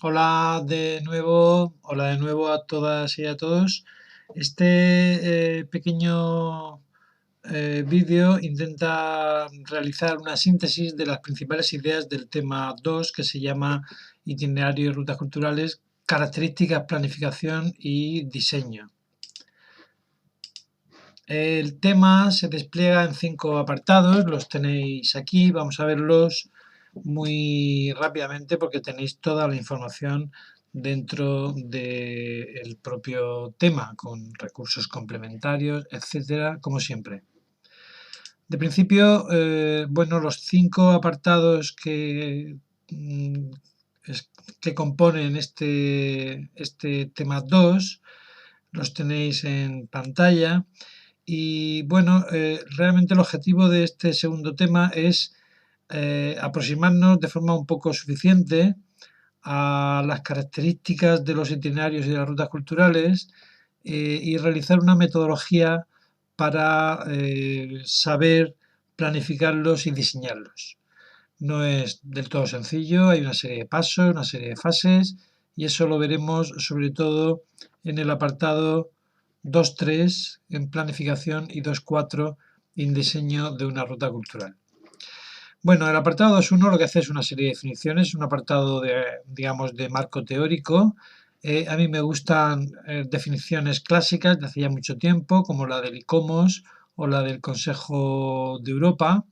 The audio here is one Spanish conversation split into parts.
Hola de nuevo a todas y a todos. Este pequeño vídeo intenta realizar una síntesis de las principales ideas del tema 2 que se llama Itinerario y rutas culturales, características, planificación y diseño. El tema se despliega en 5 apartados, los tenéis aquí, vamos a verlos muy rápidamente porque tenéis toda la información dentro del propio tema, con recursos complementarios, etcétera, como siempre. De principio, bueno, los 5 apartados mm, que componen este tema 2 los tenéis en pantalla. Y bueno, realmente el objetivo de este segundo tema es aproximarnos de forma un poco suficiente a las características de los itinerarios y de las rutas culturales y realizar una metodología para saber planificarlos y diseñarlos. No es del todo sencillo, hay una serie de pasos, una serie de fases y eso lo veremos sobre todo en el apartado 2.3 en planificación y 2.4 en diseño de una ruta cultural. Bueno, el apartado 2.1 lo que hace es una serie de definiciones, un apartado de, digamos, de marco teórico. A mí me gustan definiciones clásicas de hace ya mucho tiempo, como la del ICOMOS o la del Consejo de Europa.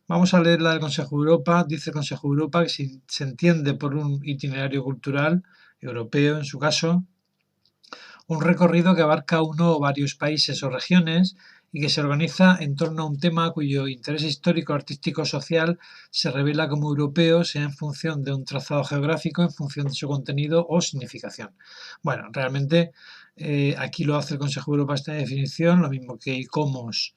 Vamos a leer la del Consejo de Europa. Dice el Consejo de Europa que se entiende por un itinerario cultural europeo, en su caso, un recorrido que abarca uno o varios países o regiones y que se organiza en torno a un tema cuyo interés histórico, artístico o social se revela como europeo, sea en función de un trazado geográfico, en función de su contenido o significación. Bueno, realmente aquí lo hace el Consejo de Europa esta definición, lo mismo que ICOMOS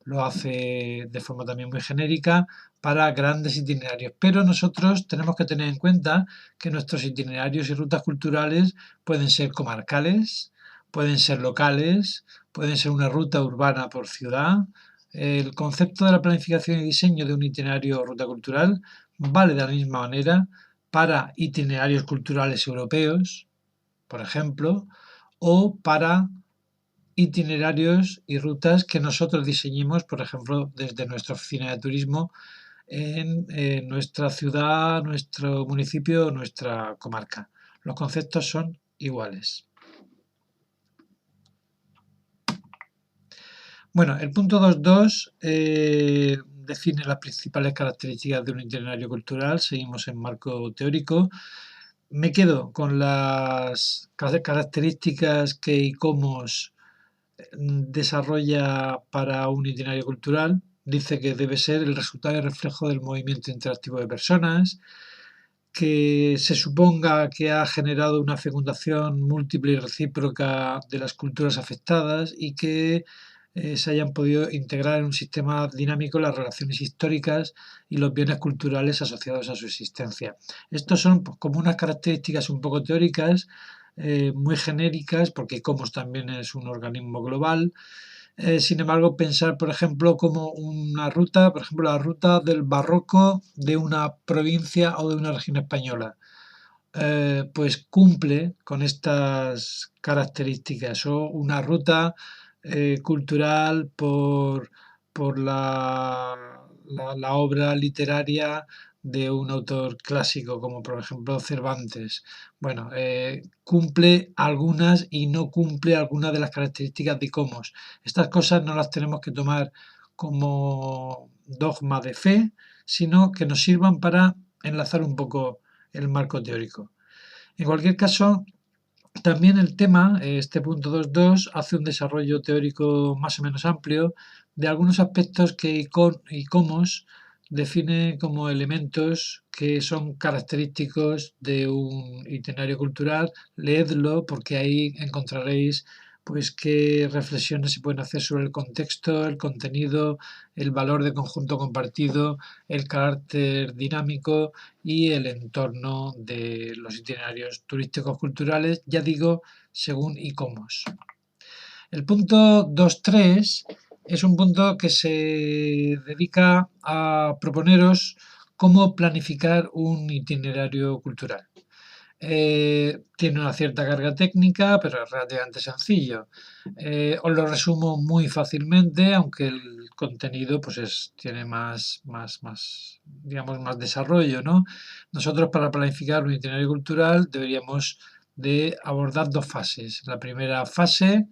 lo hace de forma también muy genérica para grandes itinerarios. Pero nosotros tenemos que tener en cuenta que nuestros itinerarios y rutas culturales pueden ser comarcales, pueden ser locales, pueden ser una ruta urbana por ciudad. El concepto de la planificación y diseño de un itinerario o ruta cultural vale de la misma manera para itinerarios culturales europeos, por ejemplo, o para itinerarios y rutas que nosotros diseñemos, por ejemplo, desde nuestra oficina de turismo en nuestra ciudad, nuestro municipio o nuestra comarca. Los conceptos son iguales. Bueno, el punto 2.2 define las principales características de un itinerario cultural. Seguimos en marco teórico. Me quedo con las características que ICOMOS desarrolla para un itinerario cultural. Dice que debe ser el resultado y reflejo del movimiento interactivo de personas, que se suponga que ha generado una fecundación múltiple y recíproca de las culturas afectadas y que se hayan podido integrar en un sistema dinámico las relaciones históricas y los bienes culturales asociados a su existencia. Estos son pues, como unas características un poco teóricas, muy genéricas, porque ICOMOS también es un organismo global. Sin embargo, pensar, por ejemplo, como una ruta, por ejemplo, la ruta del barroco de una provincia o de una región española, pues cumple con estas características, o una ruta cultural por la obra literaria de un autor clásico, como por ejemplo Cervantes. Bueno, cumple algunas y no cumple algunas de las características de ICOMOS. Estas cosas no las tenemos que tomar como dogma de fe, sino que nos sirvan para enlazar un poco el marco teórico. En cualquier caso, también el tema, este punto 2.2, hace un desarrollo teórico más o menos amplio de algunos aspectos que ICOMOS define como elementos que son característicos de un itinerario cultural. Leedlo porque ahí encontraréis pues qué reflexiones se pueden hacer sobre el contexto, el contenido, el valor de conjunto compartido, el carácter dinámico y el entorno de los itinerarios turísticos culturales, ya digo, según ICOMOS. El punto 2.3 es un punto que se dedica a proponeros cómo planificar un itinerario cultural. tiene una cierta carga técnica, pero es relativamente sencillo. Os lo resumo muy fácilmente, aunque el contenido pues tiene digamos, más desarrollo, ¿no? Nosotros para planificar un itinerario cultural deberíamos de abordar dos fases. En la primera fase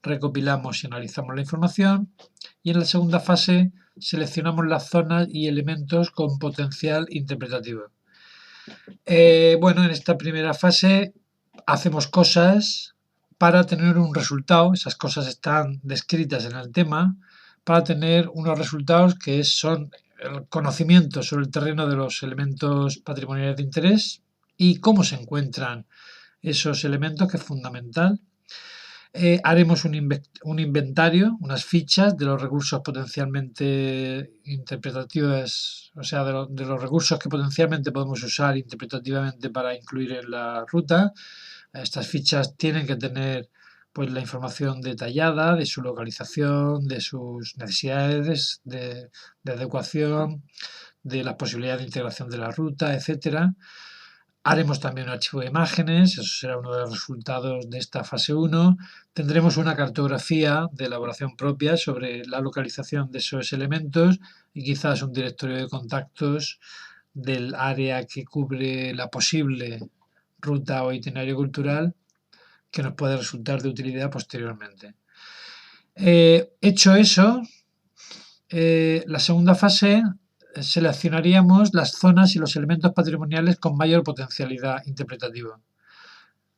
recopilamos y analizamos la información y en la segunda fase seleccionamos las zonas y elementos con potencial interpretativo. Bueno, en esta primera fase hacemos cosas para tener un resultado, esas cosas están descritas en el tema, para tener unos resultados que son el conocimiento sobre el terreno de los elementos patrimoniales de interés y cómo se encuentran esos elementos, que es fundamental. Haremos un inventario, unas fichas de los recursos potencialmente interpretativos, o sea, de los recursos que potencialmente podemos usar interpretativamente para incluir en la ruta. Estas fichas tienen que tener pues la información detallada de su localización, de sus necesidades de adecuación, de las posibilidades de integración de la ruta, etcétera. Haremos también un archivo de imágenes, eso será uno de los resultados de esta fase 1. Tendremos una cartografía de elaboración propia sobre la localización de esos elementos y quizás un directorio de contactos del área que cubre la posible ruta o itinerario cultural que nos puede resultar de utilidad posteriormente. Hecho eso, la segunda fase seleccionaríamos las zonas y los elementos patrimoniales con mayor potencialidad interpretativa.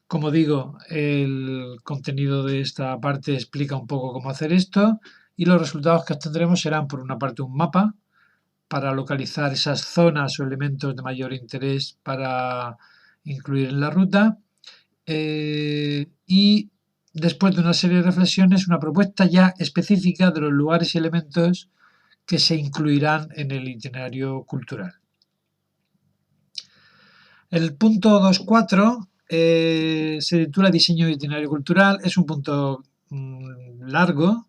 Como digo, el contenido de esta parte explica un poco cómo hacer esto y los resultados que obtendremos serán, por una parte, un mapa para localizar esas zonas o elementos de mayor interés para incluir en la ruta y después de una serie de reflexiones, una propuesta ya específica de los lugares y elementos que se incluirán en el itinerario cultural. El punto 2.4 se titula Diseño de itinerario cultural. Es un punto largo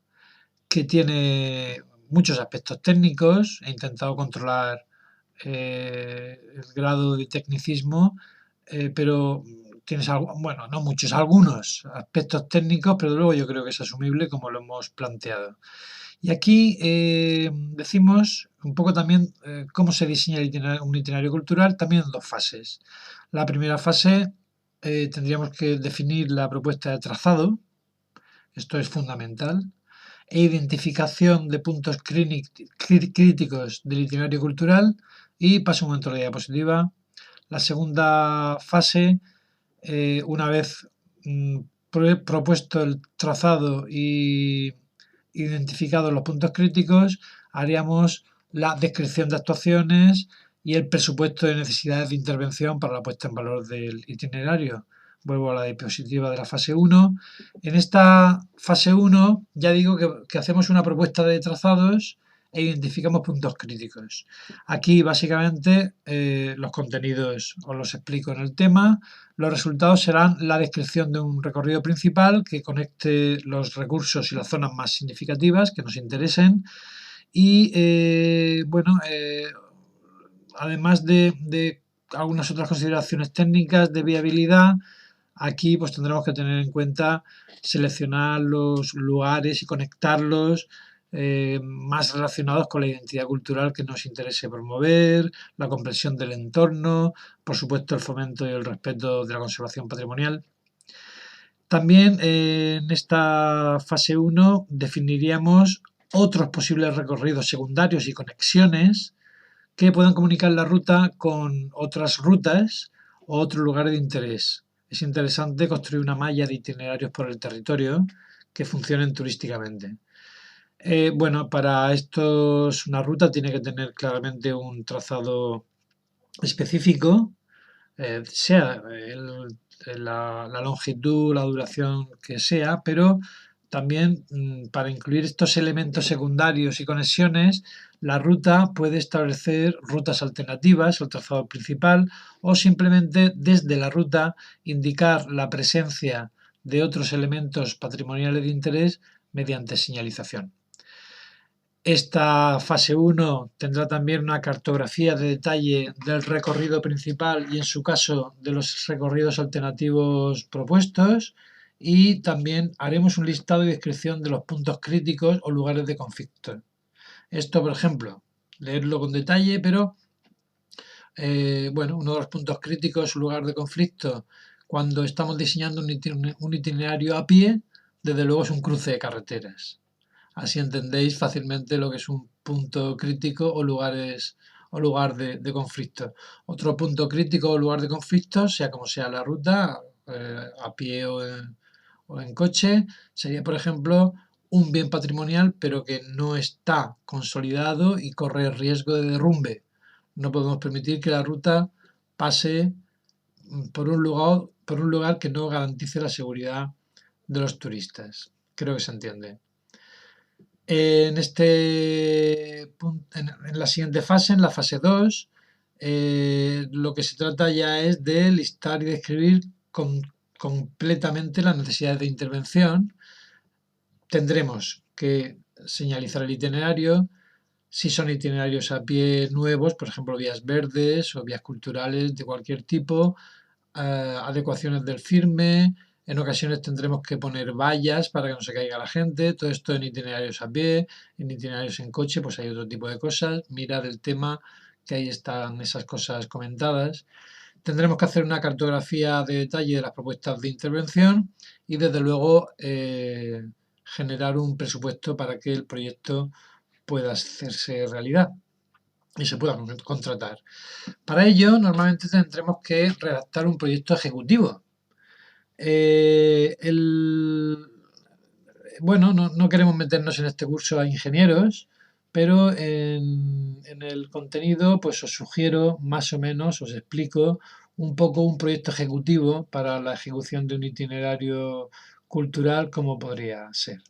que tiene muchos aspectos técnicos. He intentado controlar el grado de tecnicismo, pero tienes bueno, no muchos, algunos aspectos técnicos, pero luego yo creo que es asumible como lo hemos planteado. Y aquí decimos un poco también cómo se diseña un itinerario cultural, también en dos fases. La primera fase tendríamos que definir la propuesta de trazado, esto es fundamental, e identificación de puntos críticos del itinerario cultural y paso un momento a la diapositiva. La segunda fase, una vez propuesto el trazado y identificados los puntos críticos, haríamos la descripción de actuaciones y el presupuesto de necesidades de intervención para la puesta en valor del itinerario. Vuelvo a la diapositiva de la fase 1. En esta fase 1 ya digo que hacemos una propuesta de trazados e identificamos puntos críticos. Aquí básicamente los contenidos os los explico en el tema. Los resultados serán la descripción de un recorrido principal que conecte los recursos y las zonas más significativas que nos interesen y bueno, además de algunas otras consideraciones técnicas de viabilidad, aquí pues tendremos que tener en cuenta seleccionar los lugares y conectarlos más relacionados con la identidad cultural que nos interese promover, la comprensión del entorno, por supuesto el fomento y el respeto de la conservación patrimonial. También en esta fase 1 definiríamos otros posibles recorridos secundarios y conexiones que puedan comunicar la ruta con otras rutas o otros lugares de interés. Es interesante construir una malla de itinerarios por el territorio que funcionen turísticamente. Bueno, para esto una ruta tiene que tener claramente un trazado específico, sea la longitud, la duración que sea, pero también para incluir estos elementos secundarios y conexiones, la ruta puede establecer rutas alternativas al trazado principal o simplemente desde la ruta indicar la presencia de otros elementos patrimoniales de interés mediante señalización. Esta fase 1 tendrá también una cartografía de detalle del recorrido principal y, en su caso, de los recorridos alternativos propuestos, y también haremos un listado y descripción de los puntos críticos o lugares de conflicto. Esto, por ejemplo, leerlo con detalle, pero bueno, uno de los puntos críticos, lugar de conflicto, cuando estamos diseñando un itinerario a pie, desde luego es un cruce de carreteras. Así entendéis fácilmente lo que es un punto crítico o lugar de conflicto. Otro punto crítico o lugar de conflicto, sea como sea la ruta, a pie o en coche, sería, por ejemplo, un bien patrimonial pero que no está consolidado y corre riesgo de derrumbe. No podemos permitir que la ruta pase por un lugar que no garantice la seguridad de los turistas. Creo que se entiende. En la siguiente fase, en la fase 2, lo que se trata ya es de listar y describir completamente las necesidades de intervención. Tendremos que señalizar el itinerario, si son itinerarios a pie nuevos, por ejemplo, vías verdes o vías culturales de cualquier tipo, adecuaciones del firme. En ocasiones tendremos que poner vallas para que no se caiga la gente. Todo esto en itinerarios a pie, en itinerarios en coche, pues hay otro tipo de cosas. Mirad el tema, que ahí están esas cosas comentadas. Tendremos que hacer una cartografía de detalle de las propuestas de intervención y, desde luego, generar un presupuesto para que el proyecto pueda hacerse realidad y se pueda contratar. Para ello, normalmente tendremos que redactar un proyecto ejecutivo. Bueno, no queremos meternos en este curso a ingenieros, pero en el contenido pues os sugiero más o menos, os explico un poco un proyecto ejecutivo para la ejecución de un itinerario cultural, como podría ser.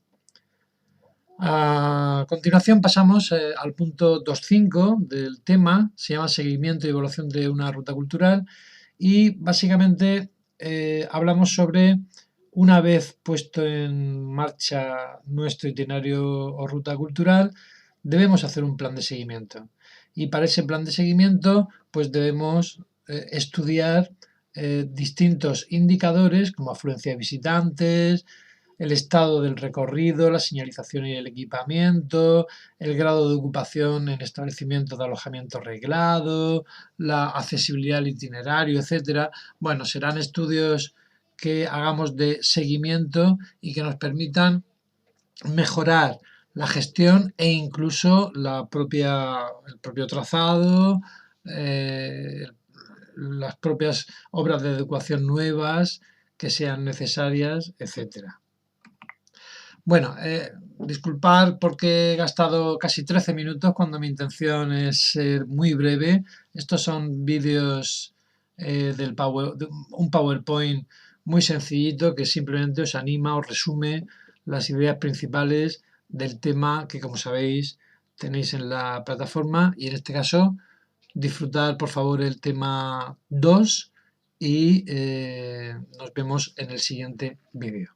A continuación pasamos al punto 2.5 del tema, se llama seguimiento y evaluación de una ruta cultural, y básicamente hablamos sobre, una vez puesto en marcha nuestro itinerario o ruta cultural, debemos hacer un plan de seguimiento. Y para ese plan de seguimiento pues debemos estudiar distintos indicadores como afluencia de visitantes, el estado del recorrido, la señalización y el equipamiento, el grado de ocupación en establecimientos de alojamiento reglado, la accesibilidad al itinerario, etcétera. Bueno, serán estudios que hagamos de seguimiento y que nos permitan mejorar la gestión e incluso el propio trazado, las propias obras de adecuación nuevas que sean necesarias, etcétera. Bueno, disculpar porque he gastado casi 13 minutos cuando mi intención es ser muy breve. Estos son vídeos de un PowerPoint muy sencillito que simplemente os anima, os resume las ideas principales del tema que, como sabéis, tenéis en la plataforma, y en este caso disfrutar por favor el tema 2 y nos vemos en el siguiente vídeo.